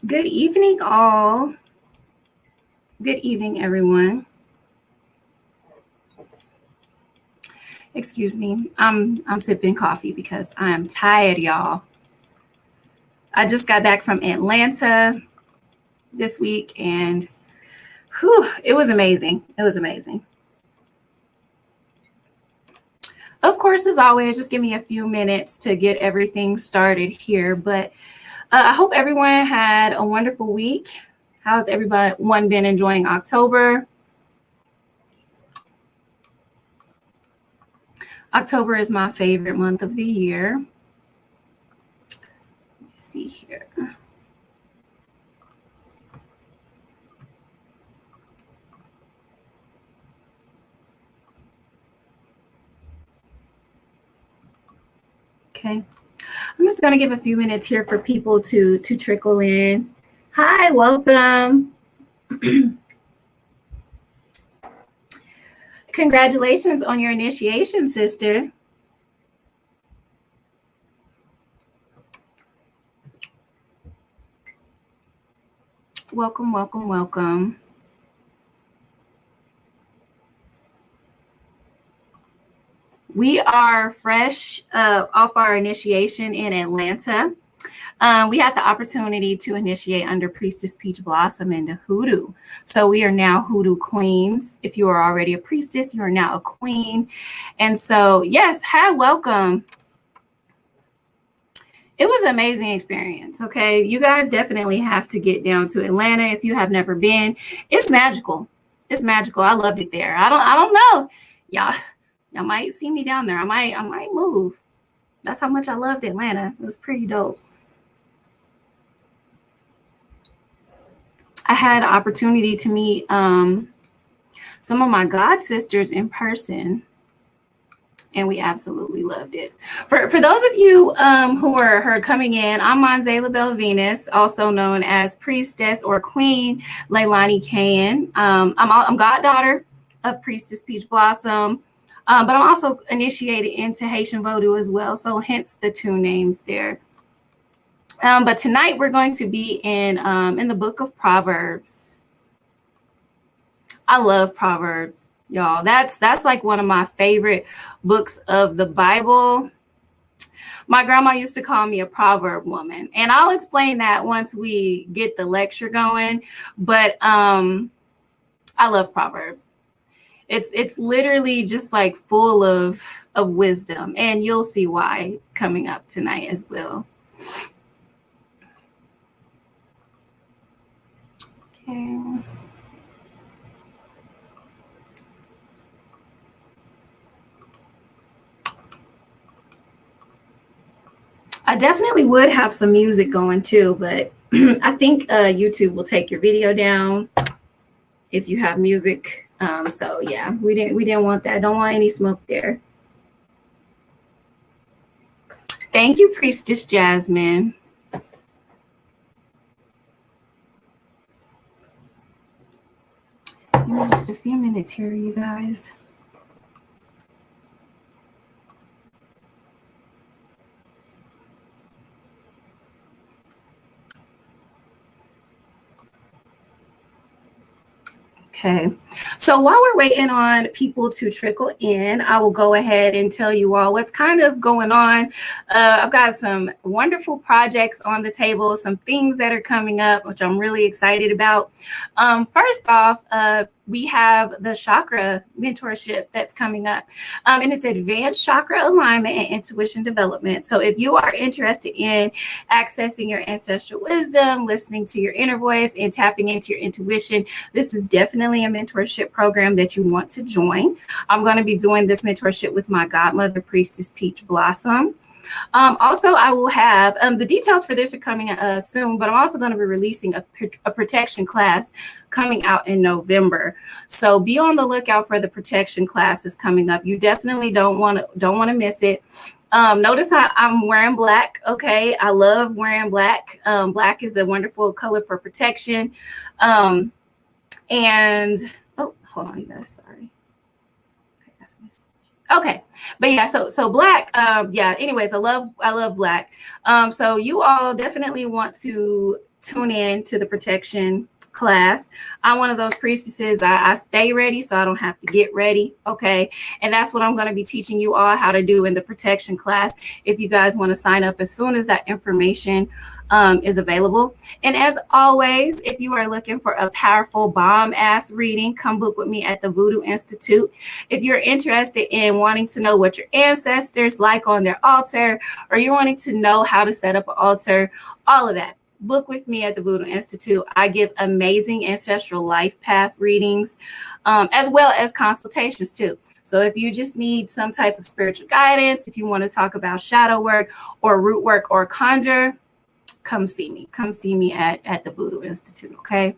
Good evening, all. Good evening, everyone. Excuse me. I'm sipping coffee because I am tired, y'all. I just got back from Atlanta this week, and it was amazing. It was amazing. Of course, as always, just give me a few minutes to get everything started here. But I hope everyone had a wonderful week. How's everyone been enjoying October? October is my favorite month of the year. Let me see here. Okay. I'm just going to give a few minutes here for people to trickle in. Hi, welcome. Congratulations on your initiation, sister. Welcome, welcome, welcome. We are fresh off our initiation in Atlanta. We had the opportunity to initiate under Priestess Peach Blossom into Hoodoo. So we are now Hoodoo Queens. If you are already a priestess, you are now a queen. And so, yes, hi, welcome. It was an amazing experience, okay? You guys definitely have to get down to Atlanta if you have never been. It's magical. It's magical. I loved it there. I don't know. Y'all might see me down there. I might move. That's how much I loved Atlanta. It was pretty dope. I had an opportunity to meet some of my god sisters in person, and we absolutely loved it. For those of you who are coming in, I'm Manze LaBelle Venus, also known as Priestess or Queen Leilani Kayan. I'm goddaughter of Priestess Peach Blossom, but I'm also initiated into Haitian Vodou as well, so hence the two names there. But tonight we're going to be in the Book of Proverbs. I love Proverbs, y'all. That's like one of my favorite books of the Bible. My grandma used to call me a proverb woman, and I'll explain that once we get the lecture going. But I love Proverbs. It's literally just like full of wisdom, and you'll see why coming up tonight as well. Okay. I definitely would have some music going too, but I think YouTube will take your video down if you have music. So yeah, we didn't want that. Don't want any smoke there. Thank you, Priestess Jasmine. Give me just a few minutes here, you guys. Okay, so while we're waiting on people to trickle in, I will go ahead and tell you all what's kind of going on. I've got some wonderful projects on the table, some things that are coming up, which I'm really excited about. First off, we have the Chakra Mentorship that's coming up, and it's advanced chakra alignment and intuition development. So if you are interested in accessing your ancestral wisdom, listening to your inner voice, and tapping into your intuition, this is definitely a mentorship program that you want to join. I'm going to be doing this mentorship with my godmother, Priestess Peach Blossom. Also, I will have the details for this are coming soon, but I'm also going to be releasing a protection class coming out in November. So be on the lookout for the protection classes coming up. You definitely don't want to miss it. Notice how I'm wearing black. Okay, I love wearing black. Black is a wonderful color for protection. And oh, hold on, you guys. Sorry. Okay, but yeah, so black, yeah, anyways, I love black. So you all definitely want to tune in to the protection class. I'm one of those priestesses. I stay ready so I don't have to get ready. Okay. And that's what I'm going to be teaching you all how to do in the protection class. If you guys want to sign up as soon as that information is available. And as always, if you are looking for a powerful bomb ass reading, come book with me at the Voodoo Institute. If you're interested in wanting to know what your ancestors like on their altar, or you're wanting to know how to set up an altar, all of that, book with me at the Voodoo Institute. I give amazing ancestral life path readings, as well as consultations too. So if you just need some type of spiritual guidance, if you want to talk about shadow work or root work or conjure, come see me. Come see me at the Voodoo Institute, okay?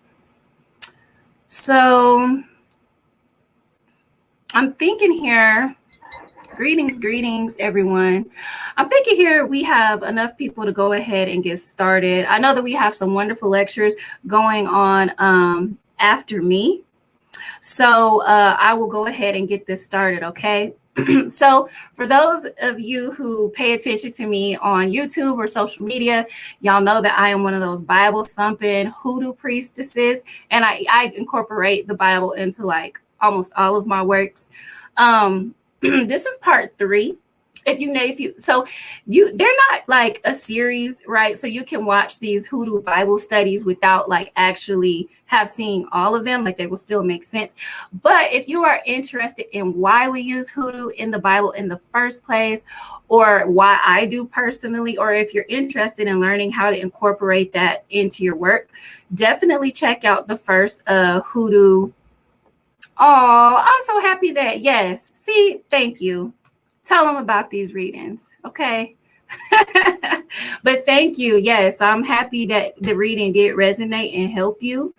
So I'm thinking here, greetings, everyone. I'm thinking here we have enough people to go ahead and get started. I know that we have some wonderful lectures going on after me. So I will go ahead and get this started, okay? So for those of you who pay attention to me on YouTube or social media, y'all know that I am one of those Bible thumping hoodoo priestesses, and I incorporate the Bible into like almost all of my works. This is part 3. They're not like a series, right? So you can watch these hoodoo Bible studies without like actually have seen all of them, like they will still make sense. But if you are interested in why we use hoodoo in the Bible in the first place, or why I do personally, or if you're interested in learning how to incorporate that into your work, definitely check out the first hoodoo. Oh, I'm so happy that, yes. See, thank you. Tell them about these readings, okay? But thank you. Yes, I'm happy that the reading did resonate and help you.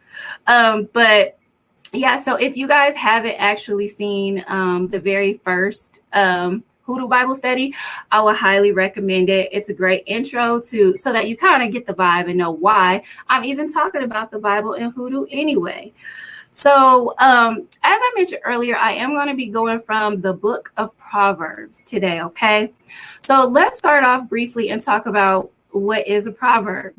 But yeah, so if you guys haven't actually seen the very first Hoodoo Bible study, I would highly recommend it. It's a great intro so that you kind of get the vibe and know why I'm even talking about the Bible and Hoodoo anyway. So as I mentioned earlier, I am going to be going from the Book of Proverbs today, okay? So let's start off briefly and talk about what is a proverb.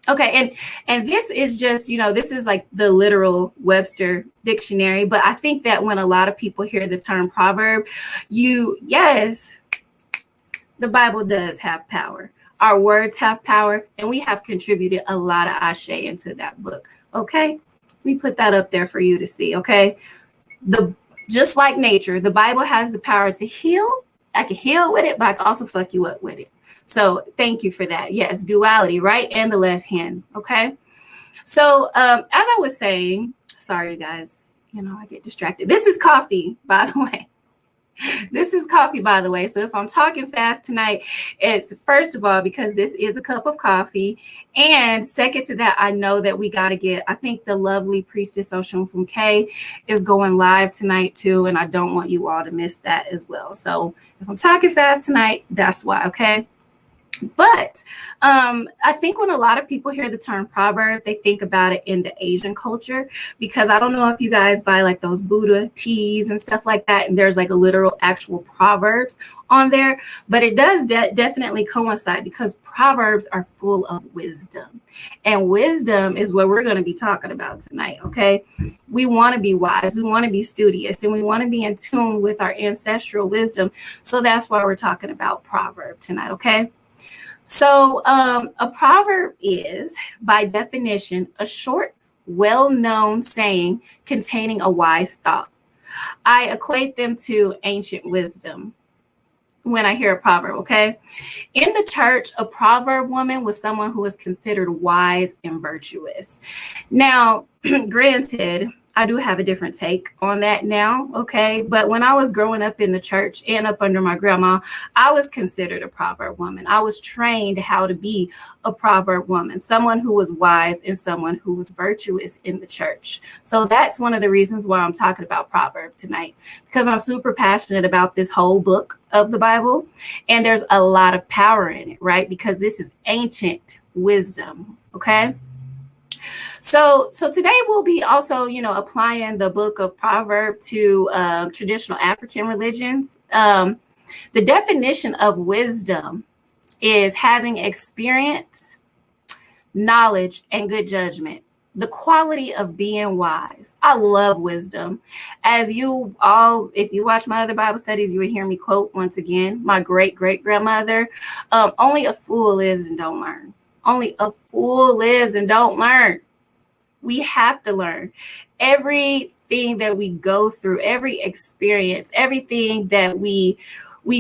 Okay, and this is just, this is like the literal Webster dictionary, but I think that when a lot of people hear the term proverb, yes, the Bible does have power. Our words have power, and we have contributed a lot of ashe into that book, okay? Let me put that up there for you to see, okay? Just like nature, the Bible has the power to heal. I can heal with it, but I can also fuck you up with it. So thank you for that. Yes, duality, right? And the left hand, okay? So as I was saying, sorry, guys, I get distracted. This is coffee, by the way. This is coffee, by the way. So if I'm talking fast tonight, it's first of all because this is a cup of coffee. And second to that, I know that we got to get, I think the lovely Priestess Oshun from K is going live tonight too. And I don't want you all to miss that as well. So if I'm talking fast tonight, that's why, okay? But I think when a lot of people hear the term proverb, they think about it in the Asian culture, because I don't know if you guys buy like those Buddha teas and stuff like that, and there's like a literal actual proverbs on there, but it does definitely coincide because proverbs are full of wisdom, and wisdom is what we're going to be talking about tonight, okay? We want to be wise, we want to be studious, and we want to be in tune with our ancestral wisdom, so that's why we're talking about proverb tonight, okay? So a proverb is, by definition, a short, well-known saying containing a wise thought. I equate them to ancient wisdom when I hear a proverb, okay? In the church, a proverb woman was someone who was considered wise and virtuous. Now, granted, I do have a different take on that now, okay? But when I was growing up in the church and up under my grandma, I was considered a proverb woman. I was trained how to be a proverb woman, someone who was wise and someone who was virtuous in the church. So that's one of the reasons why I'm talking about proverb tonight, because I'm super passionate about this whole book of the Bible, and there's a lot of power in it, right? Because this is ancient wisdom, okay? So today we'll be also, applying the Book of Proverbs to traditional African religions. The definition of wisdom is having experience, knowledge, and good judgment. The quality of being wise. I love wisdom. As you all, if you watch my other Bible studies, you would hear me quote once again my great-great-grandmother. Only a fool lives and don't learn. Only a fool lives and don't learn. We have to learn. Everything that we go through, every experience, everything that we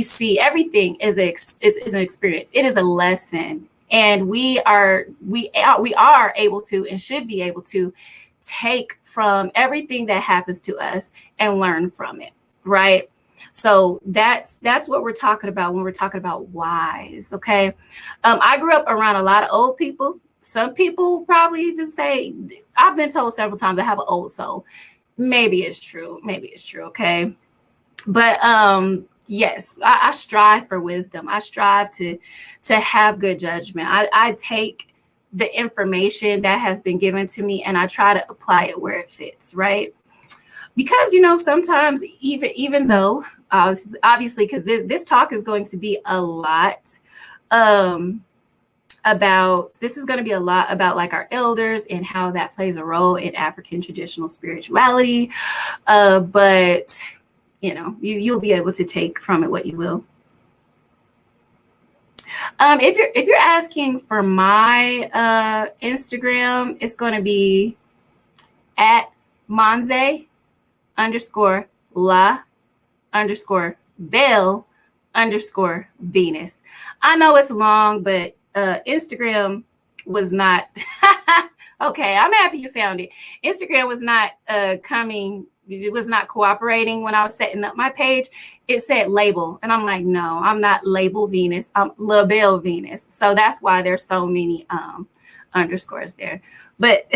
see, everything is an experience. It is a lesson. And we are able to and should be able to take from everything that happens to us and learn from it, right? So that's what we're talking about when we're talking about wise, okay? I grew up around a lot of old people. Some people probably just say, I've been told several times I have an old soul. Maybe it's true, okay? But yes, I strive for wisdom. I strive to have good judgment. I take the information that has been given to me and I try to apply it where it fits, right? Because, sometimes even though, obviously, because this talk is going to be a lot about like our elders and how that plays a role in African traditional spirituality. But you'll be able to take from it what you will. If you're asking for my Instagram, it's going to be at Manze _la_bell_Venus. I know it's long, but Instagram was not okay. I'm happy you found it. Instagram was not it was not cooperating when I was setting up my page. It said label. And I'm like, no, I'm not label Venus. I'm label Venus. So that's why there's so many underscores there. But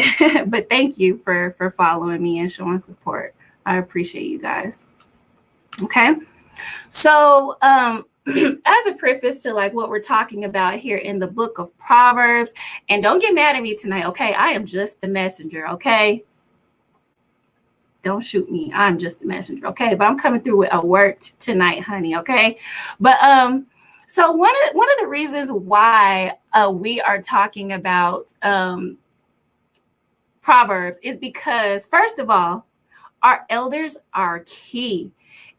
but thank you for following me and showing support. I appreciate you guys. Okay. So as a preface to like what we're talking about here in the Book of Proverbs, and don't get mad at me tonight. Okay. I am just the messenger. Okay. Don't shoot me. I'm just the messenger. Okay. But I'm coming through with a word tonight, honey. Okay. But so one of the reasons why we are talking about Proverbs is because, first of all, our elders are key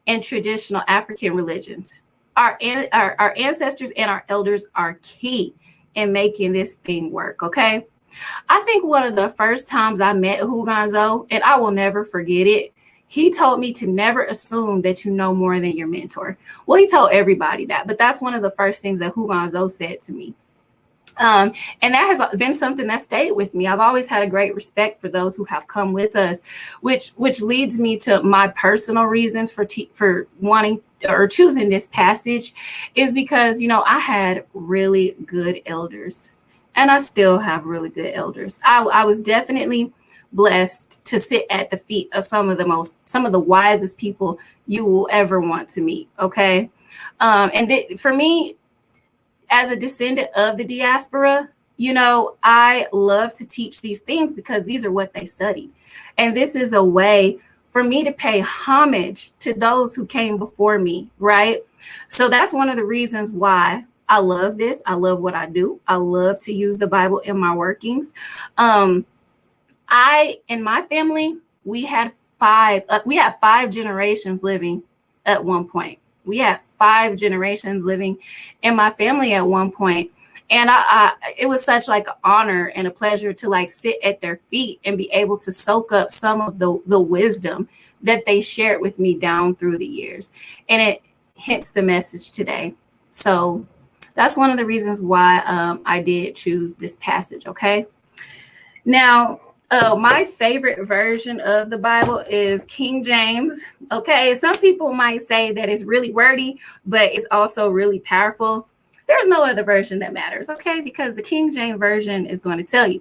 in traditional African religions. Our ancestors and our elders are key in making this thing work. Okay. I think one of the first times I met Hugonzo, and I will never forget it, he told me to never assume that you know more than your mentor. Well, he told everybody that, but that's one of the first things that Hugonzo said to me. And that has been something that stayed with me. I've always had a great respect for those who have come with us, which leads me to my personal reasons for wanting or choosing this passage is because, I had really good elders. And I still have really good elders. I was definitely blessed to sit at the feet of some of the wisest people you will ever want to meet. Okay. For me, as a descendant of the diaspora, I love to teach these things because these are what they studied. And this is a way for me to pay homage to those who came before me. Right. So that's one of the reasons why I love this. I love what I do. I love to use the Bible in my workings. In my family, we have 5 generations living at one point. We had 5 generations living in my family at one point. And it was such like an honor and a pleasure to like sit at their feet and be able to soak up some of the wisdom that they shared with me down through the years. And it hits the message today. So that's one of the reasons why I did choose this passage, okay? Now, my favorite version of the Bible is King James, okay? Some people might say that it's really wordy, but it's also really powerful. There's no other version that matters, okay? Because the King James version is going to tell you.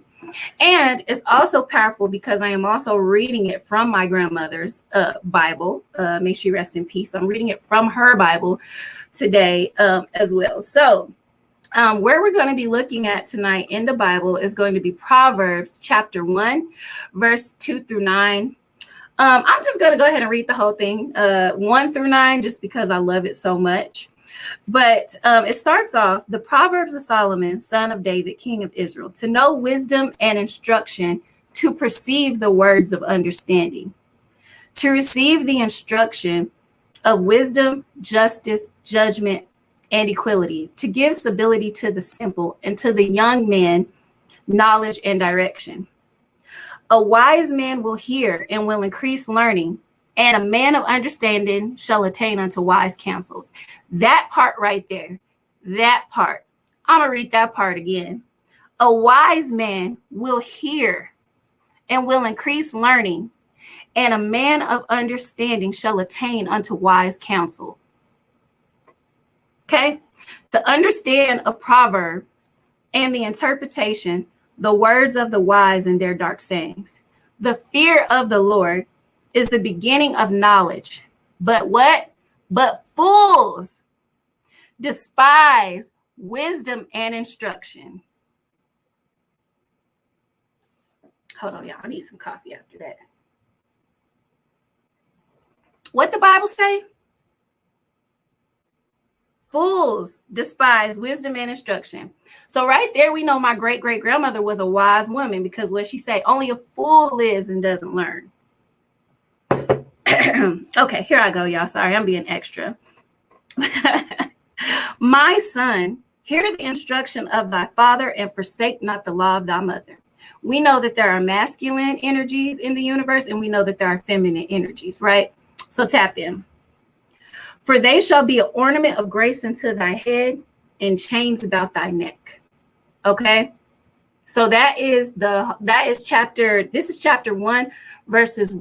And it's also powerful because I am also reading it from my grandmother's Bible. May she rest in peace. So I'm reading it from her Bible today as well. So where we're going to be looking at tonight in the Bible is going to be Proverbs chapter 1, verse 2 through 9. I'm just going to go ahead and read the whole thing, 1 through 9, just because I love it so much. But it starts off, the Proverbs of Solomon, son of David, king of Israel, to know wisdom and instruction, to perceive the words of understanding, to receive the instruction of wisdom, justice, judgment, and equality, to give stability to the simple, and to the young man knowledge and direction. A wise man will hear and will increase learning, and a man of understanding shall attain unto wise counsels. That part right there, that part, I'm going to read that part again. A wise man will hear and will increase learning, and a man of understanding shall attain unto wise counsel. Okay? To understand a proverb and the interpretation, the words of the wise and their dark sayings. The fear of the Lord is the beginning of knowledge. But what? But fools despise wisdom and instruction. Hold on, y'all. I need some coffee after that. What the Bible say? Fools despise wisdom and instruction. So right there, we know my great-great-grandmother was a wise woman, because what she say, only a fool lives and doesn't learn. Okay, here I go, y'all. Sorry, I'm being extra. My son, hear the instruction of thy father and forsake not the law of thy mother. We know that there are masculine energies in the universe, and we know that there are feminine energies, right? So tap in. For they shall be an ornament of grace unto thy head, and chains about thy neck. Okay. So this is chapter 1, verses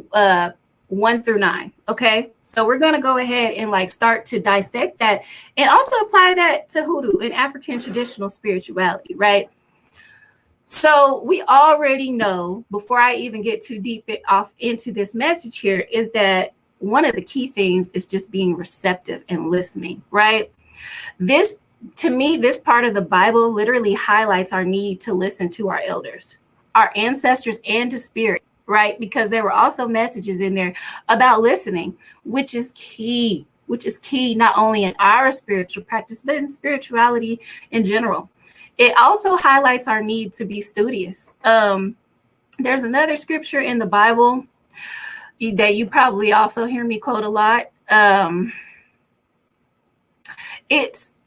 1 through 9. Okay. So we're going to go ahead and start to dissect that, and also apply that to Hoodoo and African traditional spirituality, right? So we already know, before I even get too deep off into this message here, is that one of the key things is just being receptive and listening, right? To me, this part of the Bible literally highlights our need to listen to our elders, our ancestors, and to spirit, right? Because there were also messages in there about listening, which is key not only in our spiritual practice, but in spirituality in general. It also highlights our need to be studious. There's another scripture in the Bible that you probably also hear me quote a lot.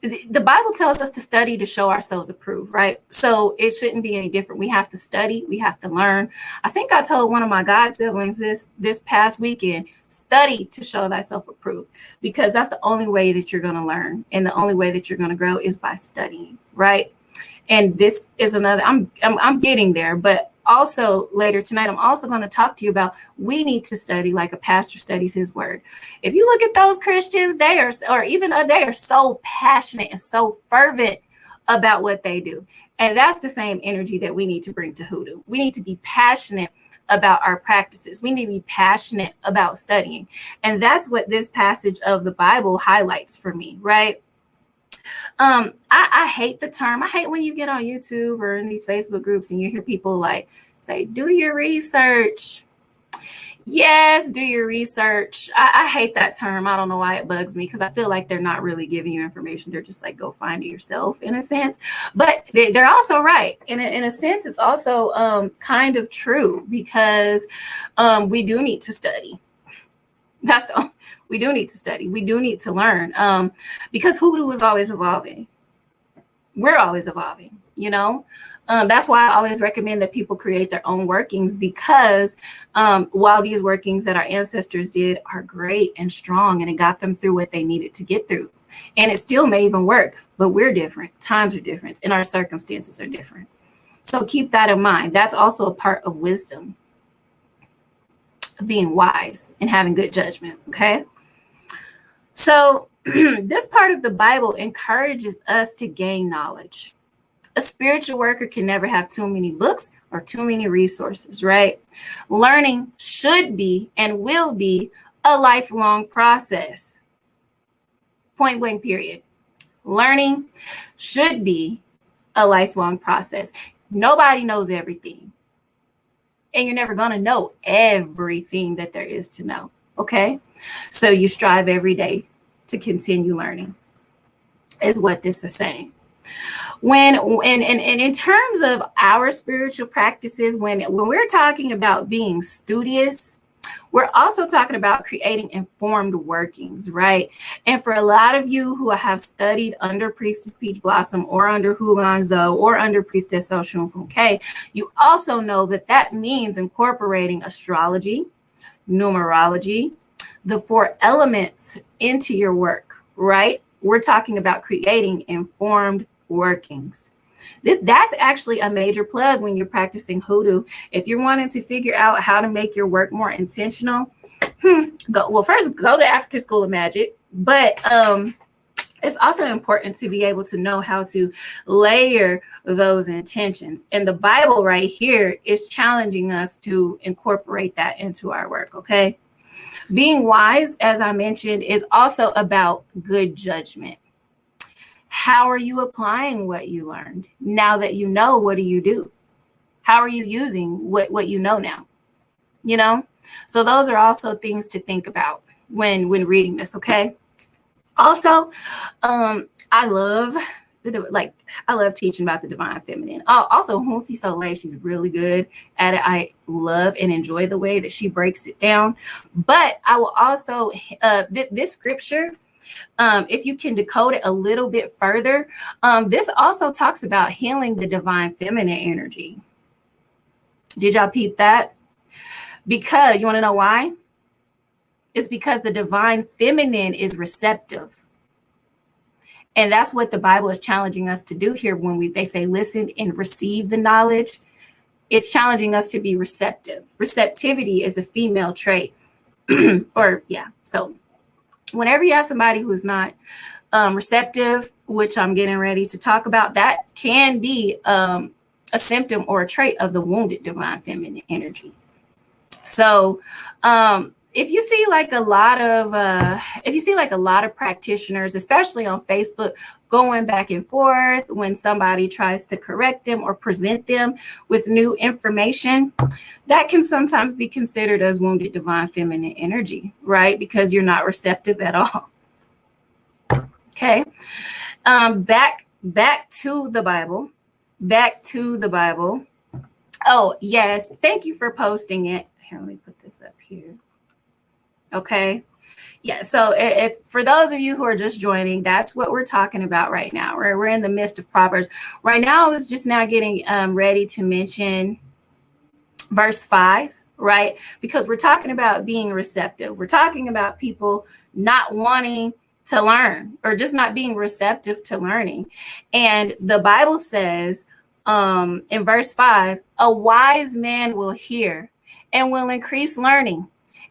The Bible tells us to study to show ourselves approved, right? So it shouldn't be any different. We have to study. We have to learn. I think I told one of my god siblings this past weekend, study to show thyself approved, because that's the only way that you're going to learn. And the only way that you're going to grow is by studying, right? And this is another, I'm getting there, but also later tonight, I'm also going to talk to you about, we need to study like a pastor studies his word. If you look at those Christians, they are so passionate and so fervent about what they do. And that's the same energy that we need to bring to Hoodoo. We need to be passionate about our practices. We need to be passionate about studying. And that's what this passage of the Bible highlights for me, right? I hate the term. I hate when you get on YouTube or in these Facebook groups and you hear people say, do your research. Yes, do your research. I hate that term. I don't know why it bugs me, because I feel like they're not really giving you information. They're just go find it yourself in a sense. But they're also right. In a sense, it's also kind of true, because we do need to study. We do need to study. We do need to learn, because Hoodoo is always evolving. We're always evolving, That's why I always recommend that people create their own workings, because while these workings that our ancestors did are great and strong, and it got them through what they needed to get through, and it still may even work, but we're different. Times are different, and our circumstances are different. So keep that in mind. That's also a part of wisdom, of being wise and having good judgment. Okay. So this part of the Bible encourages us to gain knowledge. A spiritual worker can never have too many books or too many resources, right? Learning should be and will be a lifelong process. Point blank, period. Learning should be a lifelong process. Nobody knows everything. And you're never going to know everything that there is to know. Okay. So you strive every day to continue learning. is what this is saying. When and in terms of our spiritual practices, when we're talking about being studious, we're also talking about creating informed workings, right? And for a lot of you who have studied under Priestess Peach Blossom or under Hulanzo or under Priestess Oshun Funke, you also know that that means incorporating astrology, numerology, the 4 elements into your work, right? We're talking about creating informed workings. That's actually a major plug when you're practicing hoodoo. If you're wanting to figure out how to make your work more intentional, first go to African School of Magic, but it's also important to be able to know how to layer those intentions. And the Bible right here is challenging us to incorporate that into our work, okay? Being wise, as I mentioned, is also about good judgment. How are you applying what you learned? Now that you know, what do you do? How are you using what you know now? You know? So those are also things to think about when reading this, okay? Also, I love teaching about the divine feminine. Also, Hunsi Soleil, she's really good at it. I love and enjoy the way that she breaks it down. But I will also, this scripture, if you can decode it a little bit further, this also talks about healing the divine feminine energy. Did y'all peep that? Because, you want to know why? It's because the divine feminine is receptive. And that's what the Bible is challenging us to do here when they say listen and receive the knowledge. It's challenging us to be receptive. Receptivity is a female trait. So whenever you have somebody who's not receptive, which I'm getting ready to talk about, that can be a symptom or a trait of the wounded divine feminine energy. So if you see like a lot of practitioners, especially on Facebook, going back and forth when somebody tries to correct them or present them with new information, that can sometimes be considered as wounded divine feminine energy, right? Because you're not receptive at all. Okay. Back to the Bible. Oh, yes. Thank you for posting it. Here, let me put this up here. Okay. Yeah. So if for those of you who are just joining, that's what we're talking about right now. We're in the midst of Proverbs. Right now, I was just now getting ready to mention verse 5, right? Because we're talking about being receptive. We're talking about people not wanting to learn or just not being receptive to learning. And the Bible says in verse 5, a wise man will hear and will increase learning,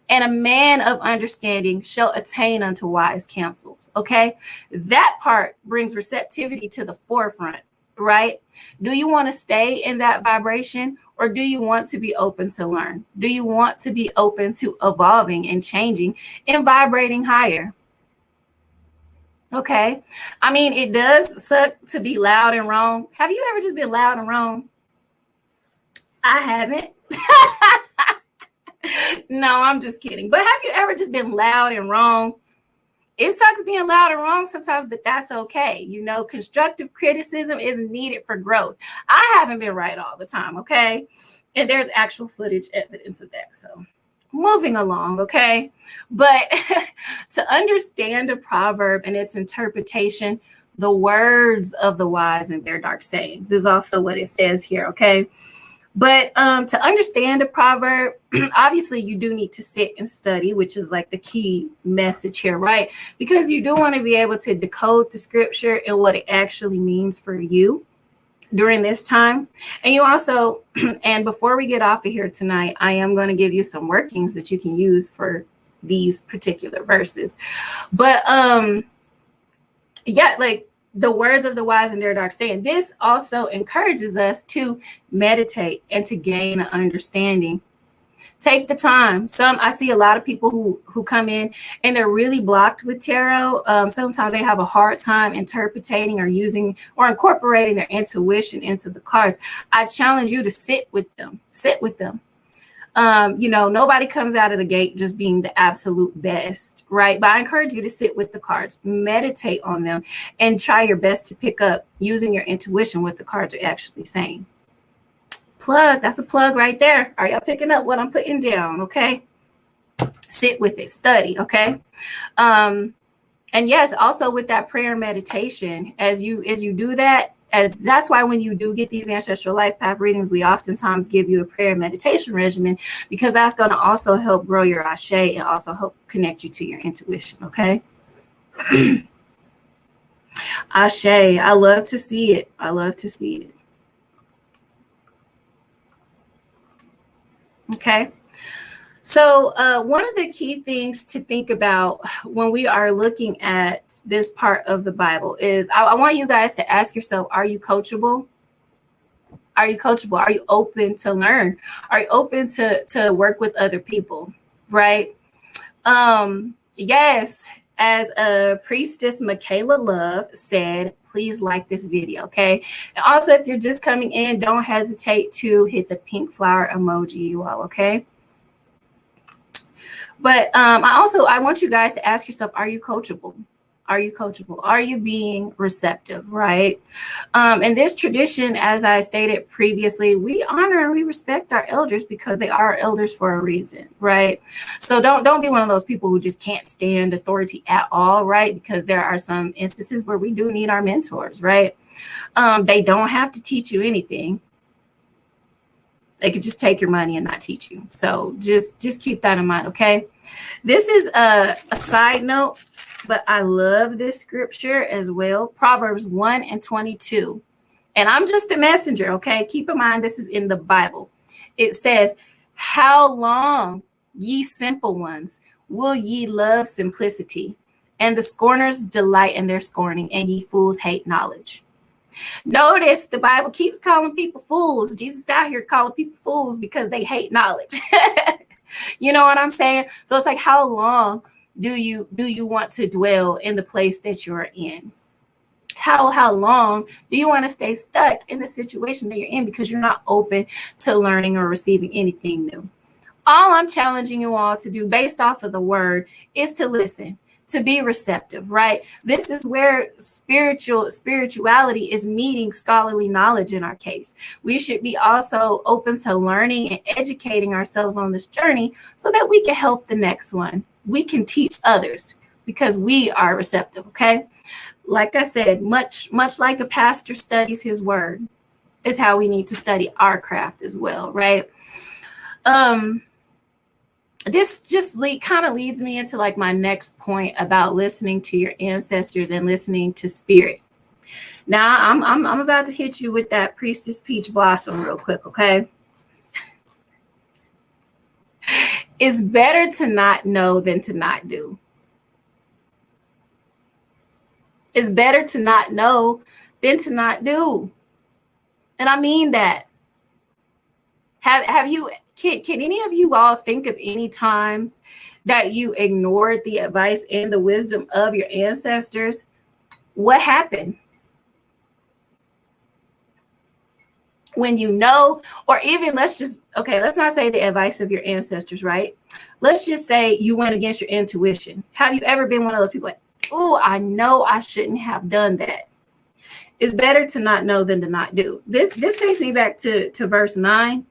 and a man of understanding shall attain unto wise counsels. Okay, that part brings receptivity to the forefront, right? Do you want to stay in that vibration, or do you want to be open to learn? Do you want to be open to evolving and changing and vibrating higher? Okay, I mean, it does suck to be loud and wrong. Have you ever just been loud and wrong? I haven't. No, I'm just kidding. But have you ever just been loud and wrong? It sucks being loud and wrong sometimes, but that's okay. You know, constructive criticism is needed for growth. I haven't been right all the time, okay? And there's actual footage evidence of that. So moving along, okay? But to understand a proverb and its interpretation, the words of the wise and their dark sayings is also what it says here, okay? But to understand a proverb, obviously you do need to sit and study, which is like the key message here, right? Because you do want to be able to decode the scripture and what it actually means for you during this time. And you also, and before we get off of here tonight, I am going to give you some workings that you can use for these particular verses. But yeah, like the words of the wise and their dark saying. This also encourages us to meditate and to gain an understanding. Take the time. I see a lot of people who come in and they're really blocked with tarot. Sometimes they have a hard time interpreting or using or incorporating their intuition into the cards. I challenge you to sit with them. Nobody comes out of the gate just being the absolute best, right? But I encourage you to sit with the cards, meditate on them, and try your best to pick up using your intuition what the cards are actually saying. Plug, that's a plug right there. Are y'all picking up what I'm putting down? Okay. Sit with it, study, okay? And yes, also with that prayer meditation, as you do that, that's why when you do get these ancestral life path readings, we oftentimes give you a prayer meditation regimen, because that's going to also help grow your ashe and also help connect you to your intuition. Okay. Ashe, I love to see it. I love to see it. Okay. So one of the key things to think about when we are looking at this part of the Bible is I want you guys to ask yourself, are you coachable? Are you coachable? Are you open to learn? Are you open to work with other people? Right? Yes, as a priestess Michaela Love said, please like this video, okay? And also, if you're just coming in, don't hesitate to hit the pink flower emoji, you all, okay? But I want you guys to ask yourself, are you coachable? Are you coachable? Are you being receptive, right? In this tradition, as I stated previously, we honor and we respect our elders because they are elders for a reason, right? So don't be one of those people who just can't stand authority at all, right? Because there are some instances where we do need our mentors, right? They don't have to teach you anything. They could just take your money and not teach you. So just keep that in mind, okay? This is a side note, but I love this scripture as well. Proverbs 1:22. And I'm just the messenger, okay? Keep in mind, this is in the Bible. It says, how long, ye simple ones, will ye love simplicity? And the scorners delight in their scorning, and ye fools hate knowledge. Notice the Bible keeps calling people fools. Jesus is out here calling people fools because they hate knowledge. You know what I'm saying? So it's like, how long do you want to dwell in the place that you're in? How long do you want to stay stuck in the situation that you're in because you're not open to learning or receiving anything new? All I'm challenging you all to do based off of the word is to listen, to be receptive, right? This is where spirituality is meeting scholarly knowledge in our case. We should be also open to learning and educating ourselves on this journey so that we can help the next one. We can teach others because we are receptive, okay? Like I said, much like a pastor studies his word is how we need to study our craft as well, right? This just kind of leads me into like my next point about listening to your ancestors and listening to spirit. Now I'm about to hit you with that Priestess Peach Blossom real quick, okay? It's better to not know than to not do. It's better to not know than to not do. And I mean that. Can any of you all think of any times that you ignored the advice and the wisdom of your ancestors? What happened? When you know, or even let's not say the advice of your ancestors, right? Let's just say you went against your intuition. Have you ever been one of those people like, oh, I know I shouldn't have done that? It's better to not know than to not do. This takes me back to verse 9.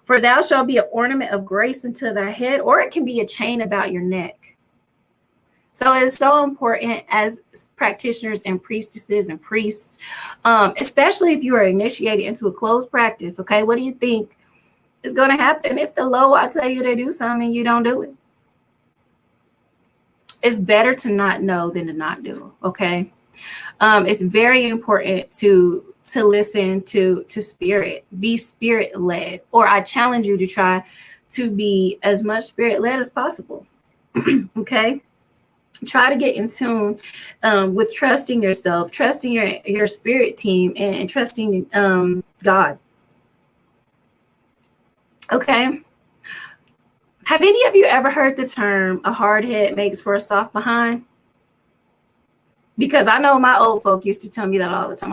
For thou shalt be an ornament of grace unto thy head, or it can be a chain about your neck. So it's so important as practitioners and priestesses and priests, especially if you are initiated into a closed practice, okay? What do you think is going to happen if the Loa tell you to do something and you don't do it? It's better to not know than to not do, okay? It's very important to listen to spirit, be spirit led, or I challenge you to try to be as much spirit led as possible. Okay. Try to get in tune with trusting yourself, trusting your spirit team, and trusting God. Okay. Have any of you ever heard the term a hard head makes for a soft behind? Because I know my old folk used to tell me that all the time.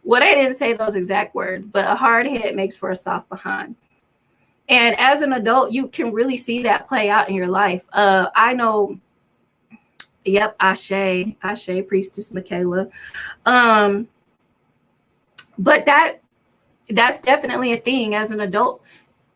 They didn't say those exact words, but a hard head makes for a soft behind. And as an adult, you can really see that play out in your life. I know, yep, Ashe, Priestess Michaela. But that's definitely a thing as an adult.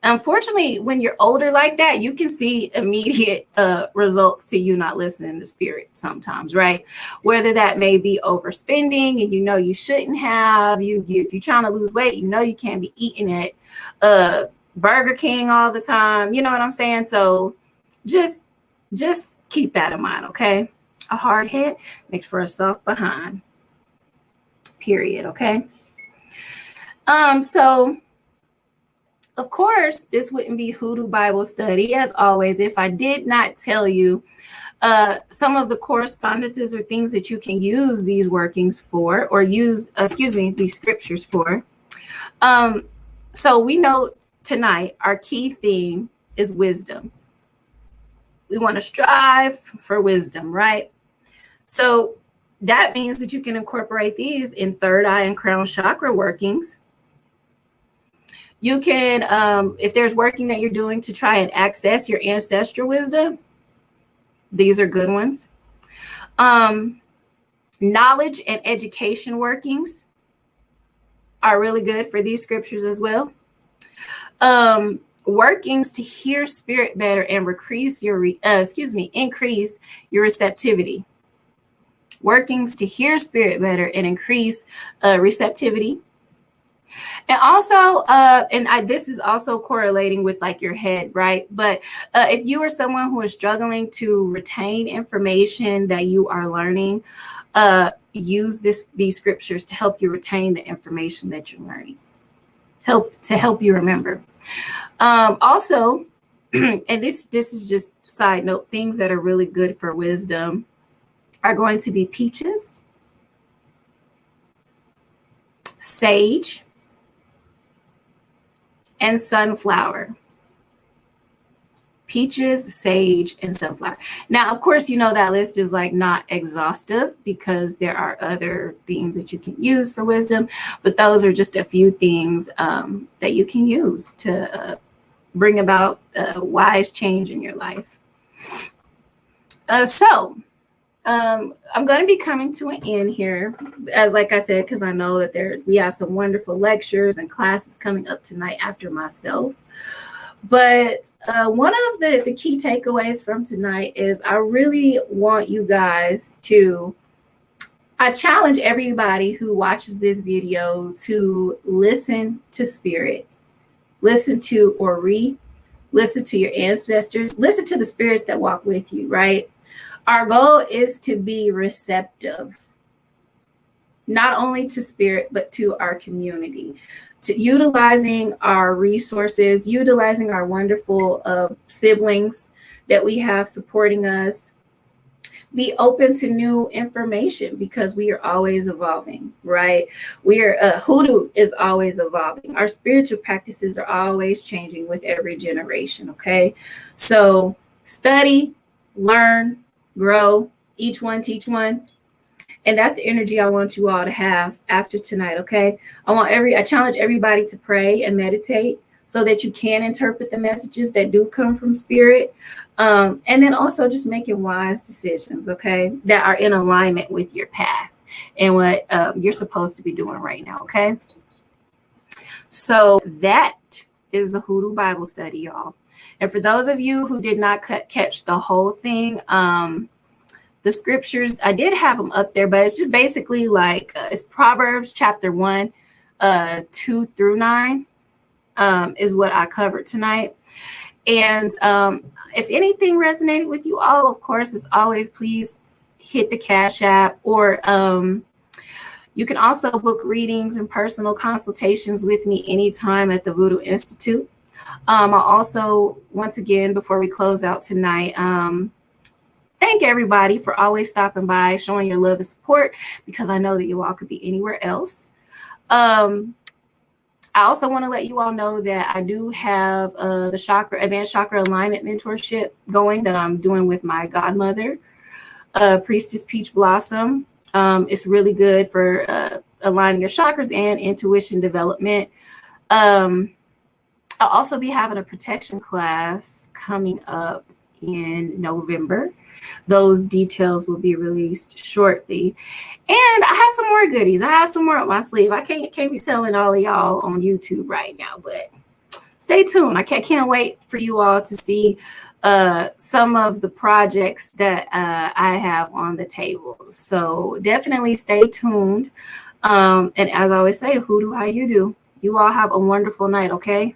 Unfortunately, when you're older like that, you can see immediate results to you not listening to spirit sometimes, right? Whether that may be overspending and you know you shouldn't have, if you're trying to lose weight, you know you can't be eating at Burger King all the time. You know what I'm saying? So just keep that in mind, okay? A hard head makes for a soft behind. Period, okay? So of course, this wouldn't be Hoodoo Bible Study, as always, if I did not tell you some of the correspondences or things that you can use these workings for, or use, these scriptures for. So we know tonight our key theme is wisdom. We want to strive for wisdom, right? So that means that you can incorporate these in third eye and crown chakra workings. You can, if there's working that you're doing to try and access your ancestral wisdom, these are good ones. Knowledge and education workings are really good for these scriptures as well. Workings to hear spirit better and increase your receptivity. Workings to hear spirit better and increase receptivity. And also, this is also correlating with like your head, right? But if you are someone who is struggling to retain information that you are learning, use these scriptures to help you retain the information that you're learning, help you remember. Also, and this is just side note, things that are really good for wisdom are going to be peaches, sage, and sunflower. Peaches, sage, and sunflower. Now, of course, you know that list is like not exhaustive because there are other things that you can use for wisdom, but those are just a few things that you can use to bring about wise change in your life. I'm going to be coming to an end here, as like I said, because I know that we have some wonderful lectures and classes coming up tonight after myself. But one of the key takeaways from tonight is I really want you guys I challenge everybody who watches this video to listen to spirit, listen to listen to your ancestors, listen to the spirits that walk with you, right? Our goal is to be receptive, not only to spirit, but to our community, to utilizing our resources, utilizing our wonderful siblings that we have supporting us. Be open to new information because we are always evolving, right? Hoodoo is always evolving. Our spiritual practices are always changing with every generation, okay? So study, learn, grow, each one teach one. And that's the energy I want you all to have after tonight, okay? I challenge everybody to pray and meditate so that you can interpret the messages that do come from spirit. And then also just making wise decisions, okay, that are in alignment with your path and what you're supposed to be doing right now, okay? So that is the Hoodoo Bible Study, y'all. And for those of you who did not catch the whole thing, the scriptures, I did have them up there, but it's just basically like, it's Proverbs chapter 1, 2 through 9 is what I covered tonight. And if anything resonated with you all, of course, as always, please hit the Cash App, or you can also book readings and personal consultations with me anytime at the Voodoo Institute. I'll also, once again, before we close out tonight, thank everybody for always stopping by, showing your love and support, because I know that you all could be anywhere else. I also want to let you all know that I do have the Advanced Chakra Alignment Mentorship going that I'm doing with my godmother, Priestess Peach Blossom. It's really good for aligning your chakras and intuition development. I'll also be having a protection class coming up in November. Those details will be released shortly. And I have some more goodies. I have some more up my sleeve. I can't be telling all of y'all on YouTube right now, but stay tuned. I can't wait for you all to see some of the projects that I have on the table. So definitely stay tuned. And as I always say, Hoodoo, how you do? You all have a wonderful night, okay?